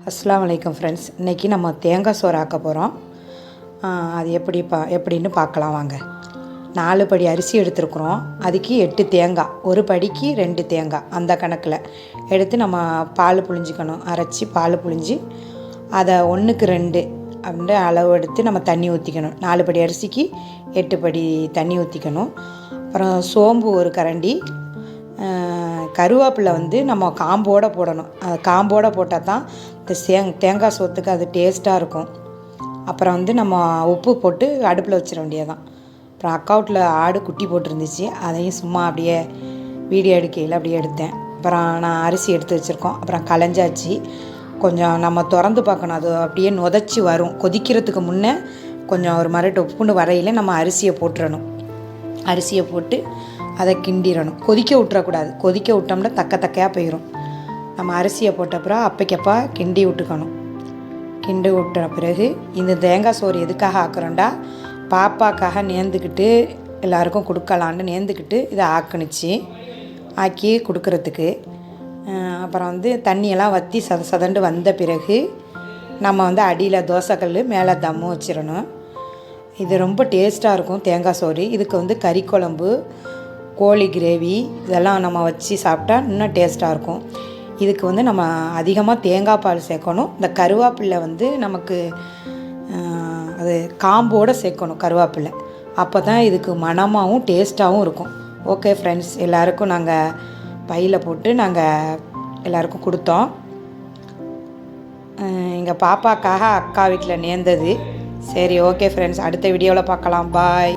அஸ்ஸலாமு அலைக்கும் ஃப்ரெண்ட்ஸ். இன்றைக்கி நம்ம தேங்காய் சோறு ஆக்க போகிறோம். அது எப்படின்னு பார்க்கலாம் வாங்க. 4 படி அரிசி எடுத்துருக்குறோம். அதுக்கு 8 தேங்காய், ஒரு படிக்கு 2 தேங்காய் அந்த கணக்கில் எடுத்து நம்ம பால் புழிஞ்சிக்கணும். அரைச்சி பால் புழிஞ்சி அதை 1க்கு 2 அப்படின்ற அளவு எடுத்து நம்ம தண்ணி ஊற்றிக்கணும். 4 படி அரிசிக்கு 8 படி தண்ணி ஊற்றிக்கணும். அப்புறம் சோம்பு ஒரு கரண்டி, கருவேப்பிலை நம்ம காம்போடு போடணும். காம்போடு போட்டால் தான் இந்த தேங்காய் சோத்துக்கு அது டேஸ்ட்டாக இருக்கும். அப்புறம் நம்ம உப்பு போட்டு அடுப்பில் வச்சிட வேண்டியதான். அப்புறம் அக்கௌண்ட்டில் ஆடு குட்டி போட்டிருந்துச்சு, அதையும் சும்மா அப்படியே வீடியோ எடுக்கையில் அப்படியே எடுத்தேன். அப்புறம் நான் அரிசி எடுத்து வச்சுருக்கோம். அப்புறம் களைஞ்சாச்சு. கொஞ்சம் நம்ம திறந்து பார்க்கணும், அது அப்படியே நொதச்சி வரும். கொதிக்கிறதுக்கு முன்னே கொஞ்சம் ஒரு மரட்டு உப்புன்னு வரையில் நம்ம அரிசியை போட்டுறணும். அரிசியை போட்டு அதை கிண்டிடணும். கொதிக்க விட்டுறக்கூடாது. கொதிக்க விட்டோம்னா தக்கையாக போயிடும். நம்ம அரிசியை போட்ட பிறகு அப்பைக்கப்பா கிண்டி விட்டுக்கணும். கிண்டி விட்ட பிறகு இந்த தேங்காய் சோறு எதுக்காக ஆக்குறோண்டா, பாப்பாக்காக நேர்ந்துக்கிட்டு எல்லாருக்கும் கொடுக்கலான்னு நேர்ந்துக்கிட்டு இதை ஆக்குனுச்சு, ஆக்கி கொடுக்குறதுக்கு. அப்புறம் தண்ணியெல்லாம் வற்றி சதண்டு வந்த பிறகு நம்ம அடியில் தோசைக்கல் மேலே தம்மு வச்சிடணும். இது ரொம்ப டேஸ்ட்டாக இருக்கும் தேங்காய் சோறு. இதுக்கு கறி குழம்பு, கோழி கிரேவி இதெல்லாம் நம்ம வச்சு சாப்பிட்டா இன்னும் டேஸ்ட்டாக இருக்கும். இதுக்கு நம்ம அதிகமாக தேங்காய் பால் சேர்க்கணும். இந்த கருவேப்பிலை நமக்கு அது காம்போடு சேர்க்கணும். கருவேப்பிலை அப்போ தான் இதுக்கு மணமாகவும் டேஸ்ட்டாகவும் இருக்கும். ஓகே ஃப்ரெண்ட்ஸ், எல்லாருக்கும் நாங்கள் பையில் போட்டு நாங்கள் எல்லாருக்கும் கொடுத்தோம். எங்கள் பாப்பாக்காக அக்கா வீட்டில் நேர்ந்தது. சரி, ஓகே ஃப்ரெண்ட்ஸ், அடுத்த வீடியோவில் பார்க்கலாம். பாய்.